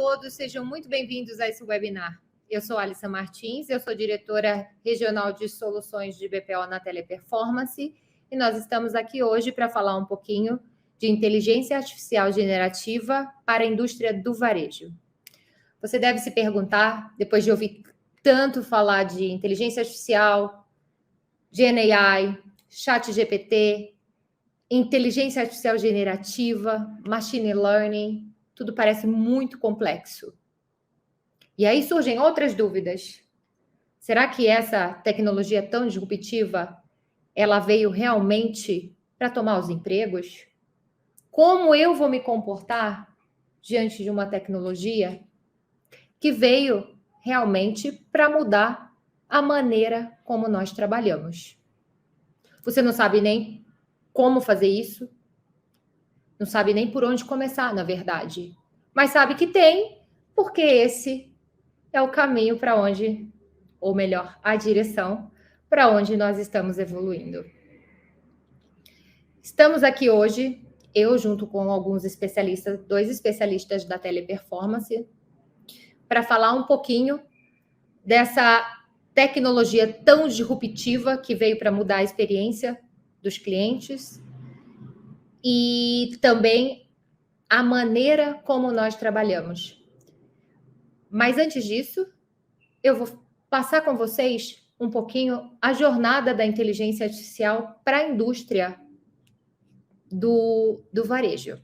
todos, sejam muito bem-vindos a esse webinar. Eu sou Alissa Martins, eu sou diretora regional de soluções de BPO na Teleperformance e nós estamos aqui hoje para falar um pouquinho de inteligência artificial generativa para a indústria do varejo. Você deve se perguntar, depois de ouvir tanto falar de inteligência artificial, GenAI, ChatGPT, inteligência artificial generativa, machine learning, tudo parece muito complexo. E aí surgem outras dúvidas. Será que essa tecnologia tão disruptiva, ela veio realmente para tomar os empregos? Como eu vou me comportar diante de uma tecnologia que veio realmente para mudar a maneira como nós trabalhamos? Você não sabe nem como fazer isso, não sabe nem por onde começar, na verdade. Mas sabe que tem, porque esse é o caminho para onde, ou melhor, a direção para onde nós estamos evoluindo. Estamos aqui hoje, eu junto com alguns especialistas, 2 especialistas da Teleperformance, para falar um pouquinho dessa tecnologia tão disruptiva que veio para mudar a experiência dos clientes e também a maneira como nós trabalhamos. Mas antes disso, eu vou passar com vocês um pouquinho a jornada da inteligência artificial para a indústria do varejo.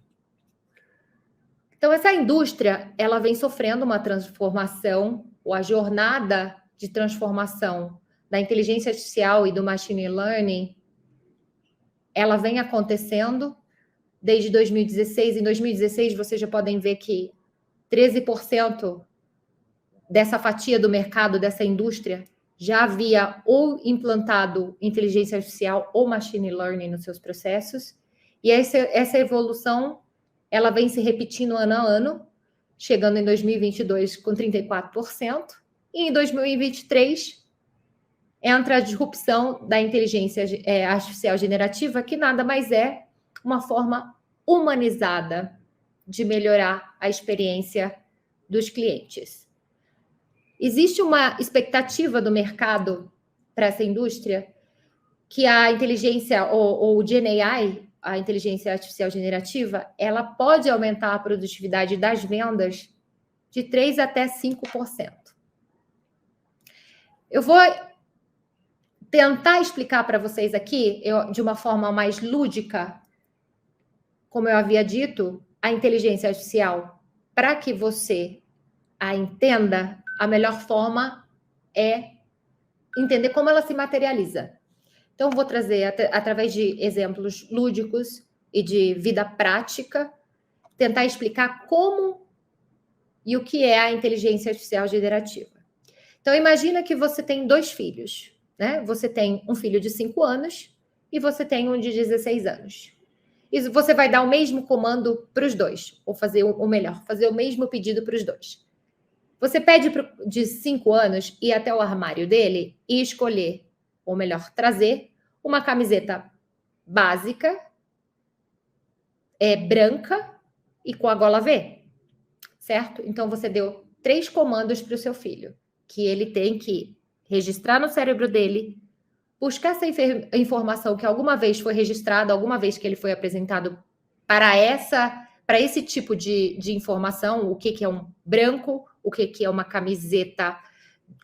Então, essa indústria, ela vem sofrendo uma transformação, ou a jornada de transformação da inteligência artificial e do machine learning, ela vem acontecendo desde 2016. Em 2016, vocês já podem ver que 13% dessa fatia do mercado, dessa indústria, já havia ou implantado inteligência artificial ou machine learning nos seus processos. E essa evolução, ela vem se repetindo ano a ano, chegando em 2022 com 34%. E em 2023, entra a disrupção da inteligência artificial generativa, que nada mais é uma forma humanizada de melhorar a experiência dos clientes. Existe uma expectativa do mercado para essa indústria que a inteligência ou o GenAI, a inteligência artificial generativa, ela pode aumentar a produtividade das vendas de 3% até 5%. Eu vou tentar explicar para vocês aqui, de uma forma mais lúdica, como eu havia dito, a inteligência artificial, para que você a entenda, a melhor forma é entender como ela se materializa. Então, vou trazer, através de exemplos lúdicos e de vida prática, tentar explicar como e o que é a inteligência artificial generativa. Então, imagina que você tem 2 filhos, né? Você tem um filho de 5 anos e você tem um de 16 anos. E você vai dar o mesmo comando para os 2, ou fazer o melhor, fazer o mesmo pedido para os 2. Você pede de 5 anos ir até o armário dele e escolher, ou melhor, trazer uma camiseta básica, branca e com a gola V, certo? Então, você deu 3 comandos para o seu filho, que ele tem que registrar no cérebro dele, buscar essa informação que alguma vez foi registrada, alguma vez que ele foi apresentado para esse tipo de informação, o que é um branco, o que é uma camiseta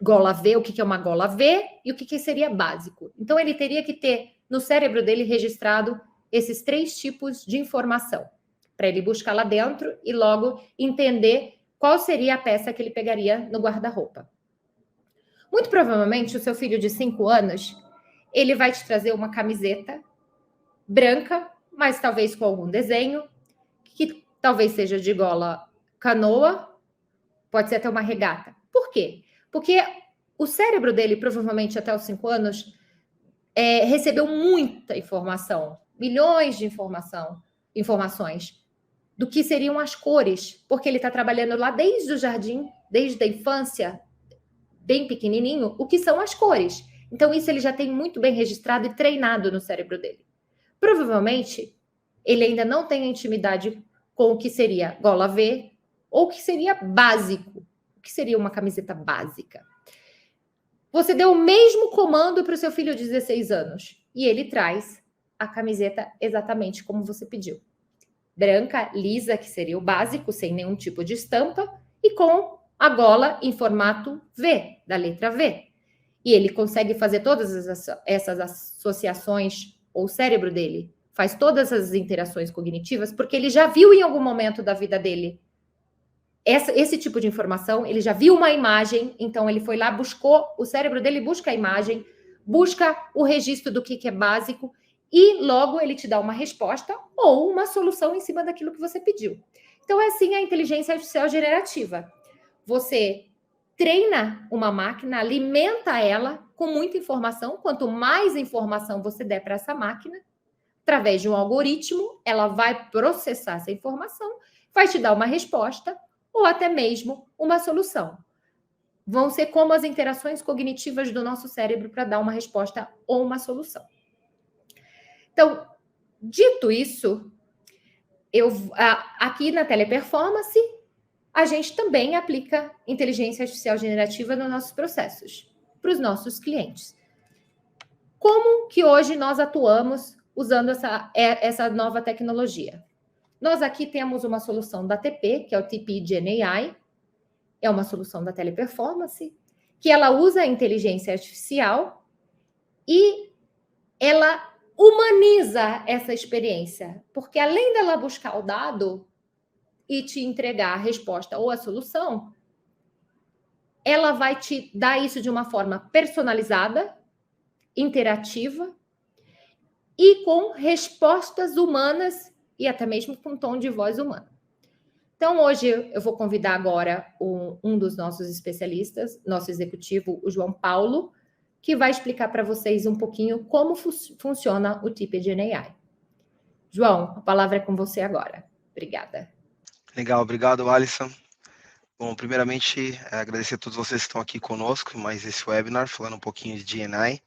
gola V, o que é uma gola V e o que seria básico. Então, ele teria que ter no cérebro dele registrado esses 3 tipos de informação, para ele buscar lá dentro e logo entender qual seria a peça que ele pegaria no guarda-roupa. Muito provavelmente, o seu filho de 5 anos, ele vai te trazer uma camiseta branca, mas talvez com algum desenho, que talvez seja de gola canoa, pode ser até uma regata. Por quê? Porque o cérebro dele, provavelmente até os 5 anos, recebeu muita informação, milhões de informações do que seriam as cores, porque ele está trabalhando lá desde o jardim, desde a infância, bem pequenininho, o que são as cores. Então, isso ele já tem muito bem registrado e treinado no cérebro dele. Provavelmente, ele ainda não tem intimidade com o que seria gola V, ou que seria básico. O que seria uma camiseta básica? Você deu o mesmo comando para o seu filho de 16 anos e ele traz a camiseta exatamente como você pediu. Branca, lisa, que seria o básico, sem nenhum tipo de estampa, e com a gola em formato V, da letra V. E ele consegue fazer todas essas associações, ou o cérebro dele faz todas as interações cognitivas, porque ele já viu em algum momento da vida dele esse tipo de informação, ele já viu uma imagem, então ele foi lá, buscou, o cérebro dele busca a imagem, busca o registro do que é básico, e logo ele te dá uma resposta ou uma solução em cima daquilo que você pediu. Então é assim a inteligência artificial generativa. Você treina uma máquina, alimenta ela com muita informação. Quanto mais informação você der para essa máquina, através de um algoritmo, ela vai processar essa informação, vai te dar uma resposta ou até mesmo uma solução. Vão ser como as interações cognitivas do nosso cérebro para dar uma resposta ou uma solução. Então, dito isso, aqui na Teleperformance, a gente também aplica inteligência artificial generativa nos nossos processos, para os nossos clientes. Como que hoje nós atuamos usando essa nova tecnologia? Nós aqui temos uma solução da TP, que é o TP GenAI, é uma solução da Teleperformance, que ela usa a inteligência artificial e ela humaniza essa experiência, porque além dela buscar o dado e te entregar a resposta ou a solução, ela vai te dar isso de uma forma personalizada, interativa e com respostas humanas e até mesmo com tom de voz humano. Então, hoje eu vou convidar agora um dos nossos especialistas, nosso executivo, o João Paulo, que vai explicar para vocês um pouquinho como funciona o TP GenAI. João, a palavra é com você agora. Obrigada. Legal, obrigado, Alisson. Bom, primeiramente, agradecer a todos vocês que estão aqui conosco, mais esse webinar, falando um pouquinho de GenAI.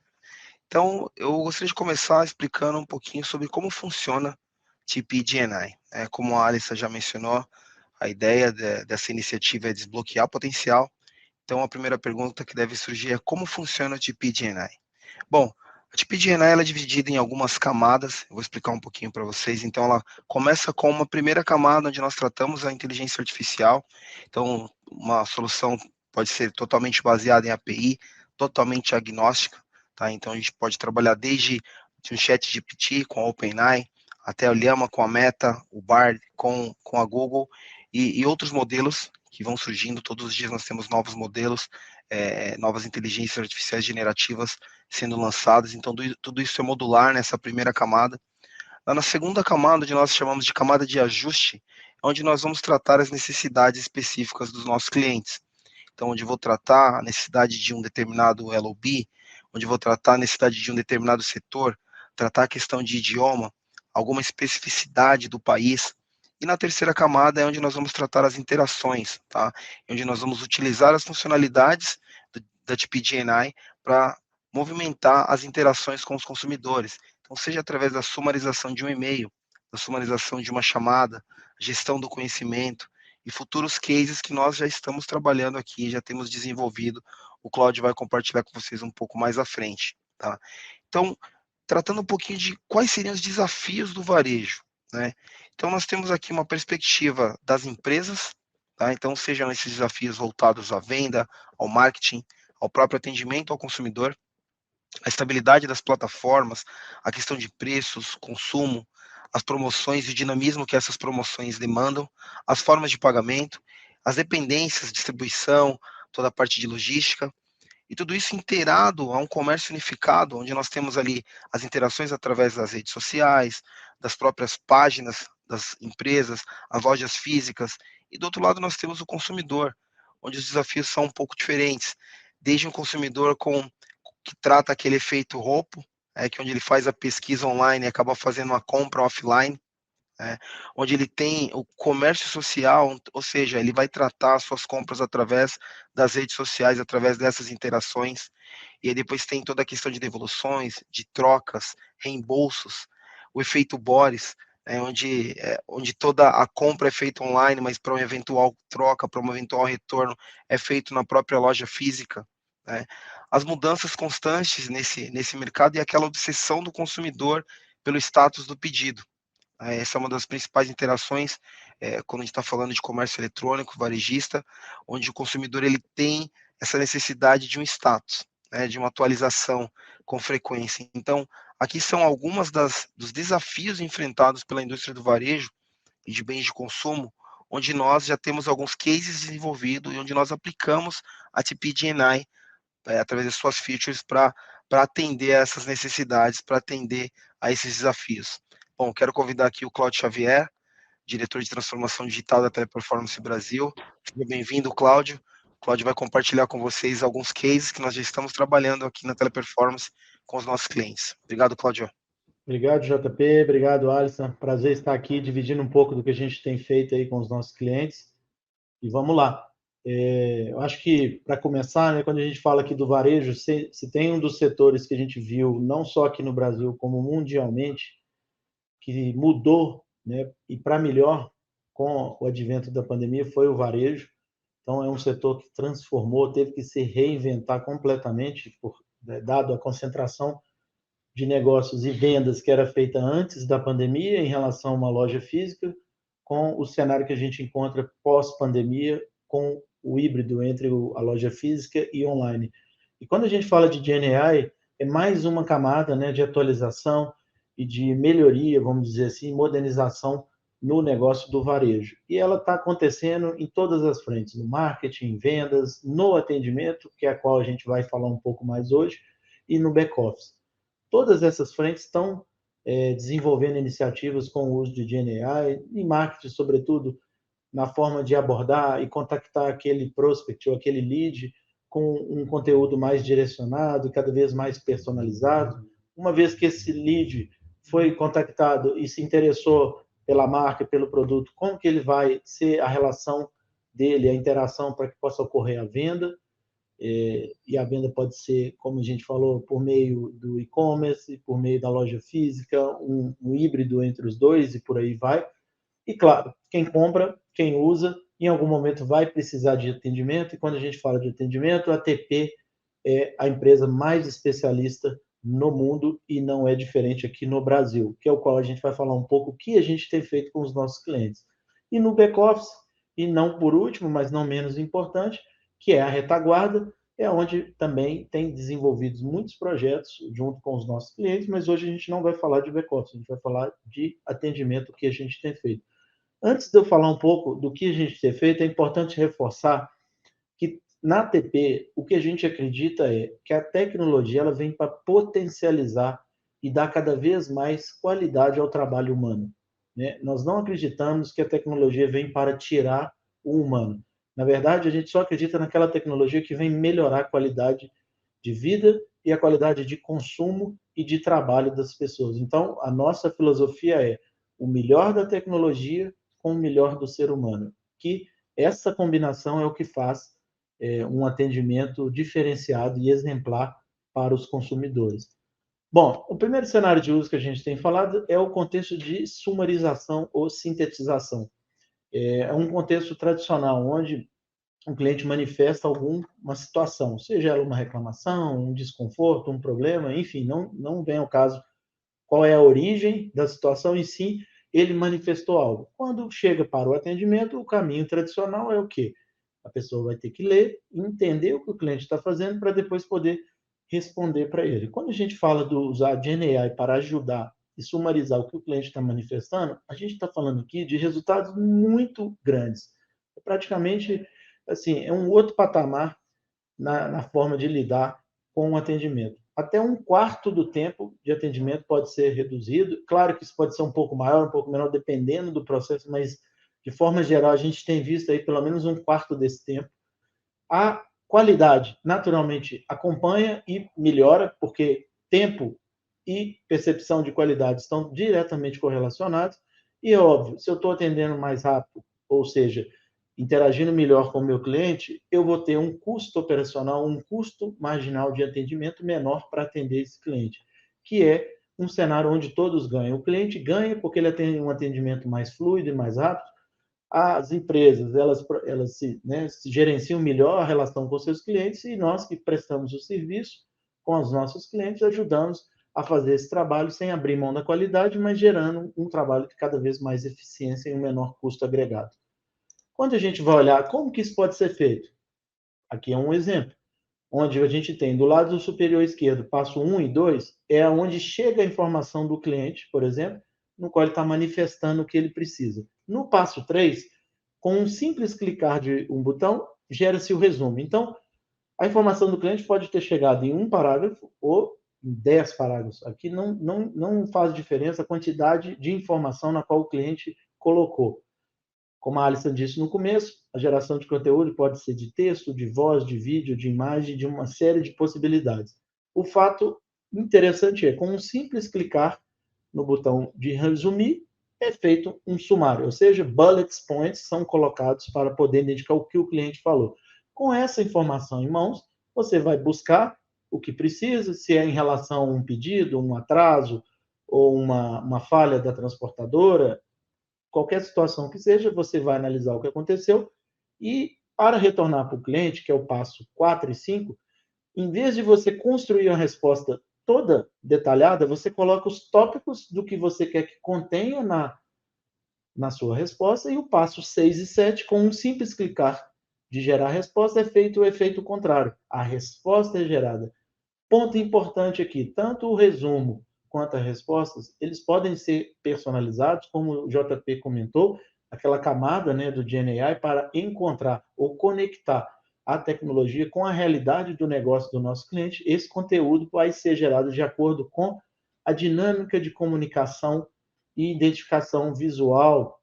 Então, eu gostaria de começar explicando um pouquinho sobre como funciona TP GenAI. Como a Alisson já mencionou, a ideia dessa iniciativa é desbloquear potencial. Então, a primeira pergunta que deve surgir é como funciona o TP GenAI? Bom, a TP GenAI ela é dividida em algumas camadas, eu vou explicar um pouquinho para vocês. Então, ela começa com uma primeira camada, onde nós tratamos a inteligência artificial. Então, uma solução pode ser totalmente baseada em API, totalmente agnóstica, tá? Então, a gente pode trabalhar desde um chat GPT com a OpenAI, até o Llama com a Meta, o Bard com a Google, e outros modelos que vão surgindo. Todos os dias nós temos novos modelos, novas inteligências artificiais generativas sendo lançadas. Então, tudo isso é modular nessa primeira camada. Lá na segunda camada, onde nós chamamos de camada de ajuste, onde nós vamos tratar as necessidades específicas dos nossos clientes. Então, onde eu vou tratar a necessidade de um determinado LOB, onde eu vou tratar a necessidade de um determinado setor, tratar a questão de idioma, alguma especificidade do país. E na terceira camada é onde nós vamos tratar as interações, tá? Onde nós vamos utilizar as funcionalidades da TP GenAI para movimentar as interações com os consumidores. Então, seja através da sumarização de um e-mail, da sumarização de uma chamada, gestão do conhecimento e futuros cases que nós já estamos trabalhando aqui, já temos desenvolvido. O Claudio vai compartilhar com vocês um pouco mais à frente, tá? Então, tratando um pouquinho de quais seriam os desafios do varejo, né? Então, nós temos aqui uma perspectiva das empresas, tá? Então, sejam esses desafios voltados à venda, ao marketing, ao próprio atendimento ao consumidor, a estabilidade das plataformas, a questão de preços, consumo, as promoções e o dinamismo que essas promoções demandam, as formas de pagamento, as dependências, distribuição, toda a parte de logística, e tudo isso inteirado a um comércio unificado, onde nós temos ali as interações através das redes sociais, das próprias páginas das empresas, as lojas físicas, e do outro lado nós temos o consumidor, onde os desafios são um pouco diferentes, desde um consumidor que trata aquele efeito roubo, que onde ele faz a pesquisa online e acaba fazendo uma compra offline, onde ele tem o comércio social, ou seja, ele vai tratar suas compras através das redes sociais, através dessas interações, e aí depois tem toda a questão de devoluções, de trocas, reembolsos, o efeito Boris, né, onde toda a compra é feita online, mas para uma eventual troca, para um eventual retorno, é feito na própria loja física, né? As mudanças constantes nesse mercado e aquela obsessão do consumidor pelo status do pedido. Essa é uma das principais interações quando a gente está falando de comércio eletrônico, varejista, onde o consumidor ele tem essa necessidade de um status, né, de uma atualização com frequência. Então, aqui são algumas dos desafios enfrentados pela indústria do varejo e de bens de consumo, onde nós já temos alguns cases desenvolvidos e onde nós aplicamos a TP GenAI através das suas features para atender a essas necessidades, para atender a esses desafios. Bom, quero convidar aqui o Cláudio Xavier, diretor de transformação digital da Teleperformance Brasil. Seja bem-vindo, Cláudio. O Cláudio vai compartilhar com vocês alguns cases que nós já estamos trabalhando aqui na Teleperformance com os nossos clientes. Obrigado, Cláudio. Obrigado, JP. Obrigado, Alisson. Prazer estar aqui dividindo um pouco do que a gente tem feito aí com os nossos clientes. E vamos lá. Eu acho que, para começar, né, quando a gente fala aqui do varejo, se tem um dos setores que a gente viu, não só aqui no Brasil, como mundialmente, que mudou, né, e para melhor com o advento da pandemia, foi o varejo. Então, é um setor que transformou, teve que se reinventar completamente, dado a concentração de negócios e vendas que era feita antes da pandemia em relação a uma loja física, com o cenário que a gente encontra pós-pandemia, com o híbrido entre a loja física e online. E quando a gente fala de GenAI, é mais uma camada, né, de atualização e de melhoria, vamos dizer assim, modernização no negócio do varejo. E ela está acontecendo em todas as frentes, no marketing, vendas, no atendimento, que é a qual a gente vai falar um pouco mais hoje, e no back-office. Todas essas frentes estão desenvolvendo iniciativas com o uso de GenAI, em marketing, sobretudo, na forma de abordar e contactar aquele prospect ou aquele lead com um conteúdo mais direcionado, cada vez mais personalizado. Uma vez que esse lead foi contactado e se interessou pela marca, pelo produto, como que ele vai ser a relação dele, a interação para que possa ocorrer a venda. E a venda pode ser, como a gente falou, por meio do e-commerce, por meio da loja física, um híbrido entre os dois e por aí vai. E, claro, quem compra, quem usa, em algum momento vai precisar de atendimento, e quando a gente fala de atendimento, a ATP é a empresa mais especialista no mundo e não é diferente aqui no Brasil, que é o qual a gente vai falar um pouco o que a gente tem feito com os nossos clientes. E no back-office, e não por último, mas não menos importante, que é a retaguarda, é onde também tem desenvolvidos muitos projetos junto com os nossos clientes, mas hoje a gente não vai falar de back-office, a gente vai falar de atendimento que a gente tem feito. Antes de eu falar um pouco do que a gente tem feito, é importante reforçar que na ATP o que a gente acredita é que a tecnologia ela vem para potencializar e dar cada vez mais qualidade ao trabalho humano, né? Nós não acreditamos que a tecnologia vem para tirar o humano. Na verdade, a gente só acredita naquela tecnologia que vem melhorar a qualidade de vida e a qualidade de consumo e de trabalho das pessoas. Então, a nossa filosofia é o melhor da tecnologia com o melhor do ser humano, que essa combinação é o que faz um atendimento diferenciado e exemplar para os consumidores. Bom, o primeiro cenário de uso que a gente tem falado é o contexto de sumarização ou sintetização. É um contexto tradicional, onde um cliente manifesta alguma situação, seja ela uma reclamação, um desconforto, um problema, enfim, não vem ao caso qual é a origem da situação em si, ele manifestou algo. Quando chega para o atendimento, o caminho tradicional é o quê? A pessoa vai ter que ler, entender o que o cliente está fazendo para depois poder responder para ele. Quando a gente fala de usar GenAI para ajudar e sumarizar o que o cliente está manifestando, a gente está falando aqui de resultados muito grandes. Praticamente, assim, é um outro patamar na forma de lidar com o atendimento. Até um quarto do tempo de atendimento pode ser reduzido. Claro que isso pode ser um pouco maior, um pouco menor, dependendo do processo, mas de forma geral a gente tem visto aí pelo menos um quarto desse tempo. A qualidade, naturalmente, acompanha e melhora, porque tempo e percepção de qualidade estão diretamente correlacionados. E é óbvio, se eu estou atendendo mais rápido, ou seja, interagindo melhor com o meu cliente, eu vou ter um custo operacional, um custo marginal de atendimento menor para atender esse cliente, que é um cenário onde todos ganham. O cliente ganha porque ele tem um atendimento mais fluido e mais rápido. As empresas, elas se gerenciam melhor a relação com seus clientes, e nós que prestamos o serviço com os nossos clientes ajudamos a fazer esse trabalho sem abrir mão da qualidade, mas gerando um trabalho de cada vez mais eficiência e um menor custo agregado. Quando a gente vai olhar como que isso pode ser feito, aqui é um exemplo, onde a gente tem do lado superior esquerdo, passo 1 e 2, é onde chega a informação do cliente, por exemplo, no qual ele está manifestando o que ele precisa. No passo 3, com um simples clicar de um botão, gera-se o resumo. Então, a informação do cliente pode ter chegado em um parágrafo ou em 10 parágrafos. Aqui não faz diferença a quantidade de informação na qual o cliente colocou. Como a Alison disse no começo, a geração de conteúdo pode ser de texto, de voz, de vídeo, de imagem, de uma série de possibilidades. O fato interessante é, com um simples clicar no botão de resumir, é feito um sumário, ou seja, bullet points são colocados para poder identificar o que o cliente falou. Com essa informação em mãos, você vai buscar o que precisa, se é em relação a um pedido, um atraso ou uma falha da transportadora, qualquer situação que seja, você vai analisar o que aconteceu e, para retornar para o cliente, que é o passo 4 e 5, em vez de você construir uma resposta toda detalhada, você coloca os tópicos do que você quer que contenha na sua resposta, e o passo 6 e 7, com um simples clicar de gerar resposta, é feito o efeito contrário. A resposta é gerada. Ponto importante aqui, tanto o resumo quanto as respostas, eles podem ser personalizados, como o JP comentou, aquela camada, né, do GenAI para encontrar ou conectar a tecnologia com a realidade do negócio do nosso cliente. Esse conteúdo vai ser gerado de acordo com a dinâmica de comunicação e identificação visual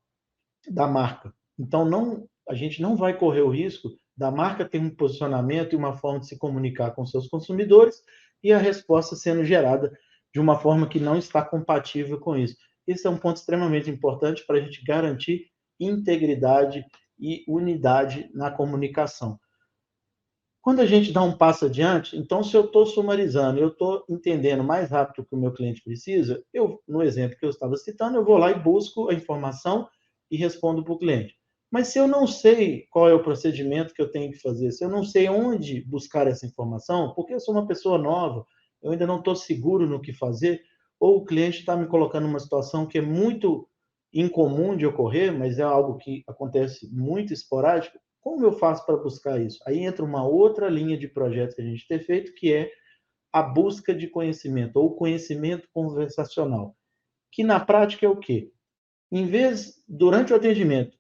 da marca. Então, a gente não vai correr o risco da marca ter um posicionamento e uma forma de se comunicar com seus consumidores e a resposta sendo gerada de uma forma que não está compatível com isso. Esse é um ponto extremamente importante para a gente garantir integridade e unidade na comunicação. Quando a gente dá um passo adiante, então, se eu estou sumarizando, eu estou entendendo mais rápido o que o meu cliente precisa, no exemplo que eu estava citando, eu vou lá e busco a informação e respondo para o cliente. Mas se eu não sei qual é o procedimento que eu tenho que fazer, se eu não sei onde buscar essa informação, porque eu sou uma pessoa nova, eu ainda não estou seguro no que fazer, ou o cliente está me colocando numa situação que é muito incomum de ocorrer, mas é algo que acontece muito esporádico, como eu faço para buscar isso? Aí entra uma outra linha de projeto que a gente tem feito, que é a busca de conhecimento, ou conhecimento conversacional, que na prática é o quê? Em vez, durante o atendimento,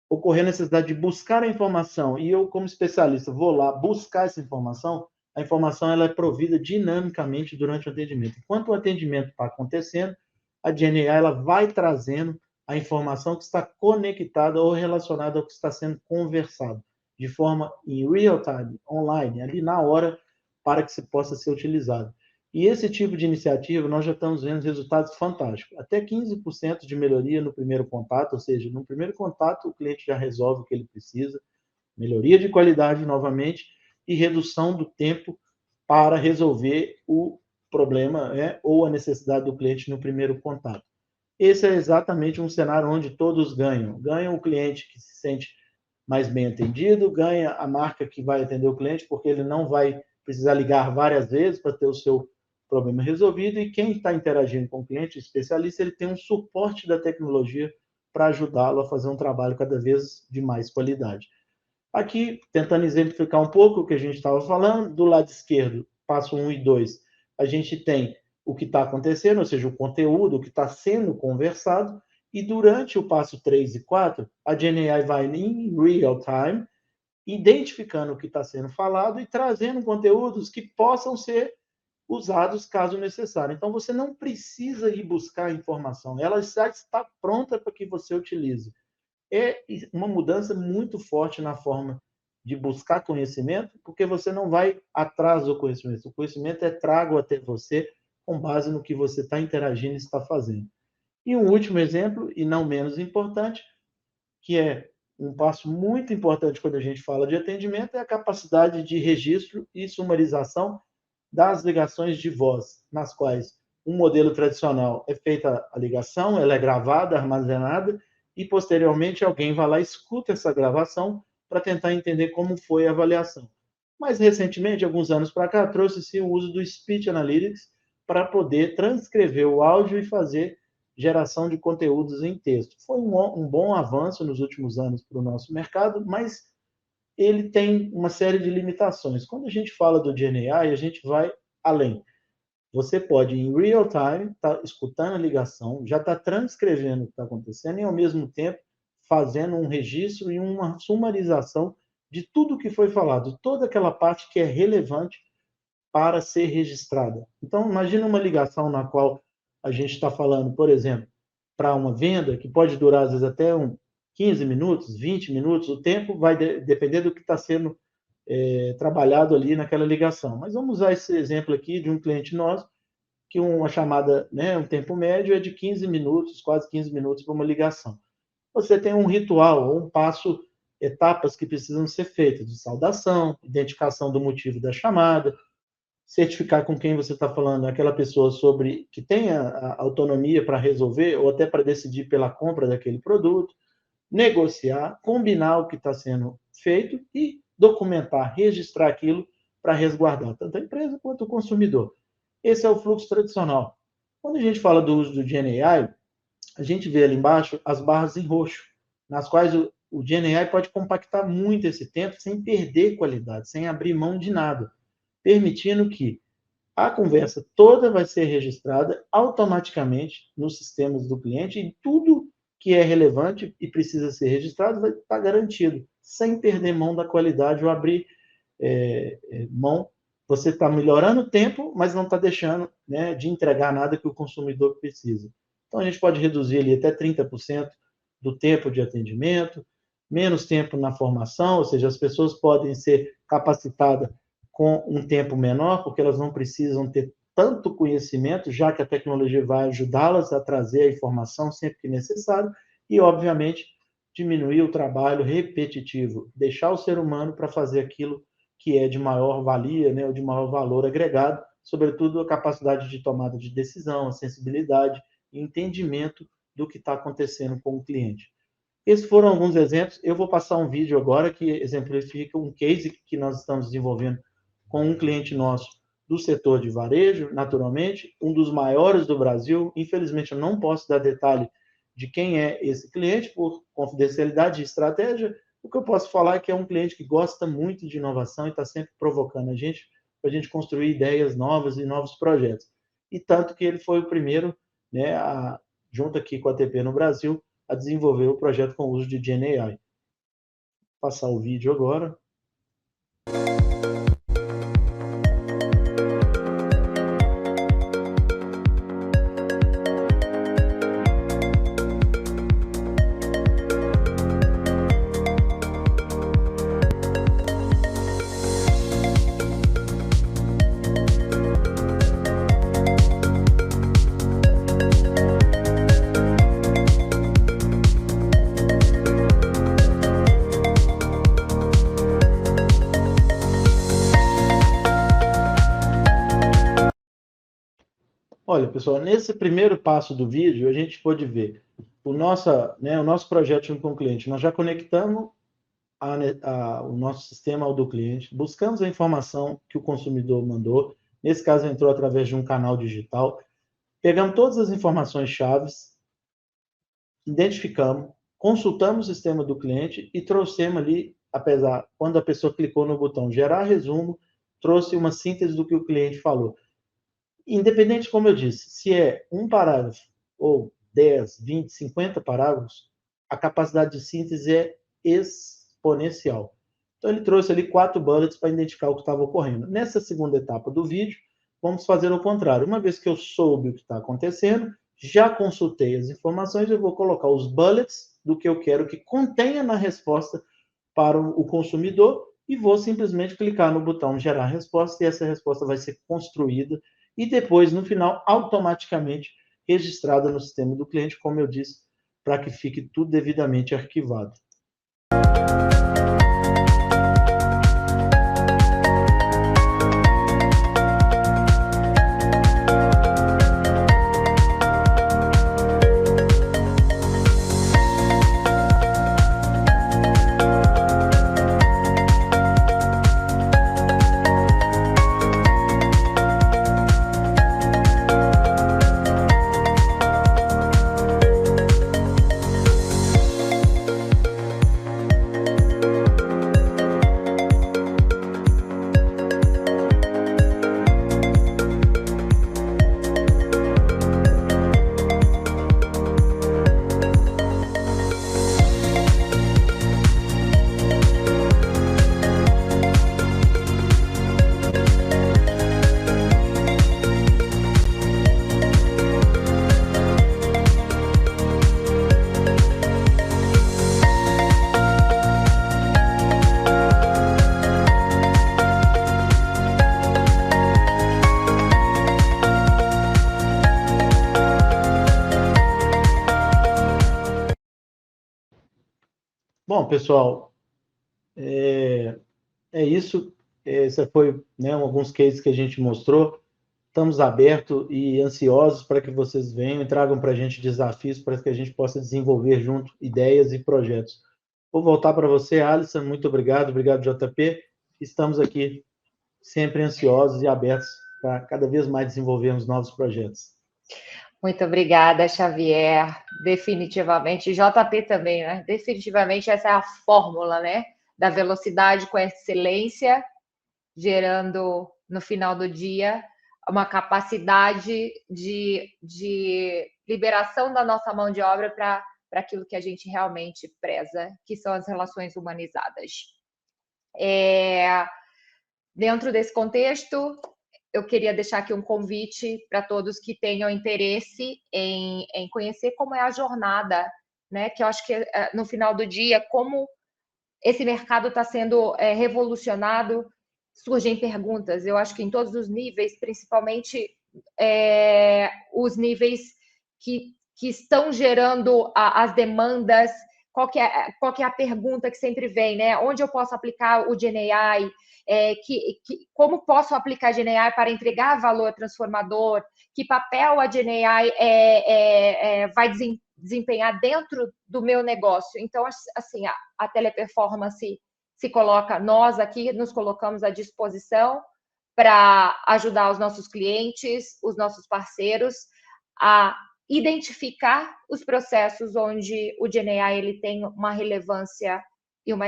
ocorrer a necessidade de buscar a informação, e eu, como especialista, vou lá buscar essa informação, a informação ela é provida dinamicamente durante o atendimento. Enquanto o atendimento está acontecendo, a GenAI ela vai trazendo a informação que está conectada ou relacionada ao que está sendo conversado, de forma em real time, online, ali na hora, para que se possa ser utilizado. E esse tipo de iniciativa, nós já estamos vendo resultados fantásticos. Até 15% de melhoria no primeiro contato, ou seja, no primeiro contato o cliente já resolve o que ele precisa, melhoria de qualidade novamente e redução do tempo para resolver o problema, né, ou a necessidade do cliente no primeiro contato. Esse é exatamente um cenário onde todos ganham. Ganha o cliente que se sente mais bem atendido, ganha a marca que vai atender o cliente, porque ele não vai precisar ligar várias vezes para ter o seu problema resolvido, e quem está interagindo com o cliente, o especialista, ele tem um suporte da tecnologia para ajudá-lo a fazer um trabalho cada vez de mais qualidade. Aqui, tentando exemplificar um pouco o que a gente estava falando, do lado esquerdo, passo 1 e 2, a gente tem o que está acontecendo, ou seja, o conteúdo, o que está sendo conversado, e durante o passo 3 e 4, a GenAI vai em real time, identificando o que está sendo falado e trazendo conteúdos que possam ser usados caso necessário. Então, você não precisa ir buscar a informação, ela já está pronta para que você utilize. É uma mudança muito forte na forma de buscar conhecimento, porque você não vai atrás do conhecimento. O conhecimento é trago até você com base no que você está interagindo e está fazendo. E um último exemplo, e não menos importante, que é um passo muito importante quando a gente fala de atendimento, é a capacidade de registro e sumarização das ligações de voz, nas quais um modelo tradicional é feita a ligação, ela é gravada, armazenada, e posteriormente alguém vai lá e escuta essa gravação para tentar entender como foi a avaliação. Mais recentemente, alguns anos para cá, trouxe-se o uso do Speech Analytics para poder transcrever o áudio e fazer geração de conteúdos em texto. Foi um bom avanço nos últimos anos para o nosso mercado, mas ele tem uma série de limitações. Quando a gente fala do GenAI, a gente vai além. Você pode, em real time, estar escutando a ligação, já está transcrevendo o que está acontecendo e, ao mesmo tempo, fazendo um registro e uma sumarização de tudo o que foi falado, toda aquela parte que é relevante para ser registrada. Então, imagina uma ligação na qual a gente está falando, por exemplo, para uma venda, que pode durar, às vezes, até 15 minutos, 20 minutos, o tempo vai depender do que está sendo trabalhado ali naquela ligação. Mas vamos usar esse exemplo aqui de um cliente nosso, que uma chamada, né, um tempo médio é de 15 minutos, quase 15 minutos para uma ligação. Você tem um ritual, ou um passo, etapas que precisam ser feitas, de saudação, identificação do motivo da chamada, certificar com quem você está falando, aquela pessoa sobre que tem a autonomia para resolver, ou até para decidir pela compra daquele produto, negociar, combinar o que está sendo feito e documentar, registrar aquilo para resguardar tanto a empresa quanto o consumidor. Esse é o fluxo tradicional. Quando a gente fala do uso do GenAI, a gente vê ali embaixo as barras em roxo, nas quais o GenAI pode compactar muito esse tempo sem perder qualidade, sem abrir mão de nada, permitindo que a conversa toda vai ser registrada automaticamente nos sistemas do cliente e tudo que é relevante e precisa ser registrado vai estar garantido, sem perder mão da qualidade ou abrir mão. Você está melhorando o tempo, mas não está deixando, né, de entregar nada que o consumidor precisa. Então, a gente pode reduzir ali até 30% do tempo de atendimento, menos tempo na formação, ou seja, as pessoas podem ser capacitadas com um tempo menor, porque elas não precisam ter tanto conhecimento, já que a tecnologia vai ajudá-las a trazer a informação sempre que necessário, e, obviamente, diminuir o trabalho repetitivo, deixar o ser humano para fazer aquilo que é de maior valia, né, ou de maior valor agregado, sobretudo a capacidade de tomada de decisão, a sensibilidade e entendimento do que está acontecendo com o cliente. Esses foram alguns exemplos. Eu vou passar um vídeo agora que exemplifica um case que nós estamos desenvolvendo com um cliente nosso do setor de varejo, naturalmente, um dos maiores do Brasil. Infelizmente, eu não posso dar detalhe de quem é esse cliente, por confidencialidade e estratégia. O que eu posso falar é que é um cliente que gosta muito de inovação e está sempre provocando a gente para a gente construir ideias novas e novos projetos. E tanto que ele foi o primeiro, né, junto aqui com a ATP no Brasil, a desenvolver o projeto com o uso de GenAI. Vou passar o vídeo agora. Olha, pessoal, nesse primeiro passo do vídeo, a gente pode ver o nosso projeto junto com o cliente. Nós já conectamos o nosso sistema ao do cliente, buscamos a informação que o consumidor mandou, nesse caso entrou através de um canal digital, pegamos todas as informações chaves, identificamos, consultamos o sistema do cliente e trouxemos ali, quando a pessoa clicou no botão gerar resumo, trouxe uma síntese do que o cliente falou. Independente, como eu disse, se é um parágrafo ou 10, 20, 50 parágrafos, a capacidade de síntese é exponencial. Então, ele trouxe ali 4 bullets para identificar o que estava ocorrendo. Nessa segunda etapa do vídeo, vamos fazer o contrário. Uma vez que eu soube o que está acontecendo, já consultei as informações, eu vou colocar os bullets do que eu quero que contenha na resposta para o consumidor e vou simplesmente clicar no botão gerar resposta e essa resposta vai ser construída e depois, no final, automaticamente registrada no sistema do cliente, como eu disse, para que fique tudo devidamente arquivado. Bom, pessoal, é isso. Esse foi, né, alguns cases que a gente mostrou. Estamos abertos e ansiosos para que vocês venham e tragam para a gente desafios para que a gente possa desenvolver junto ideias e projetos. Vou voltar para você, Alisson. Muito obrigado. Obrigado, JP. Estamos aqui sempre ansiosos e abertos para cada vez mais desenvolvermos novos projetos. Muito obrigada, Xavier. Definitivamente, JP também, né? Definitivamente essa é a fórmula, né? Da velocidade com a excelência, gerando, no final do dia, uma capacidade de liberação da nossa mão de obra para aquilo que a gente realmente preza, que são as relações humanizadas. Dentro desse contexto, eu queria deixar aqui um convite para todos que tenham interesse em conhecer como é a jornada, né? Que eu acho que no final do dia, como esse mercado está sendo revolucionado, surgem perguntas. Eu acho que em todos os níveis, principalmente os níveis que estão gerando as demandas. Qual que é a pergunta que sempre vem, né? Onde eu posso aplicar o GenAI? Como posso aplicar a GenAI para entregar valor transformador? Que papel a GenAI vai desempenhar dentro do meu negócio? Então, assim, a teleperformance se coloca, nós aqui nos colocamos à disposição para ajudar os nossos clientes, os nossos parceiros a identificar os processos onde o GenAI ele tem uma relevância e uma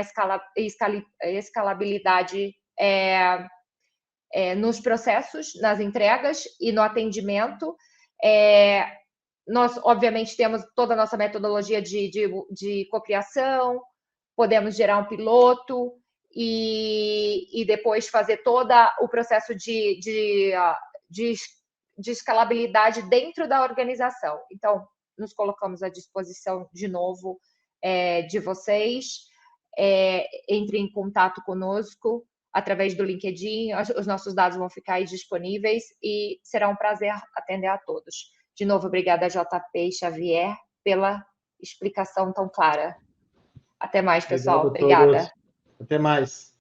escalabilidade nos processos, nas entregas e no atendimento. Nós, obviamente, temos toda a nossa metodologia de cocriação, podemos gerar um piloto e depois fazer todo o processo de escalabilidade dentro da organização. Então, nos colocamos à disposição, de novo, de vocês. Entre em contato conosco através do LinkedIn, os nossos dados vão ficar aí disponíveis e será um prazer atender a todos. De novo, obrigada, JP e Xavier, pela explicação tão clara. Até mais, pessoal. Obrigado a todos. Obrigada. Até mais.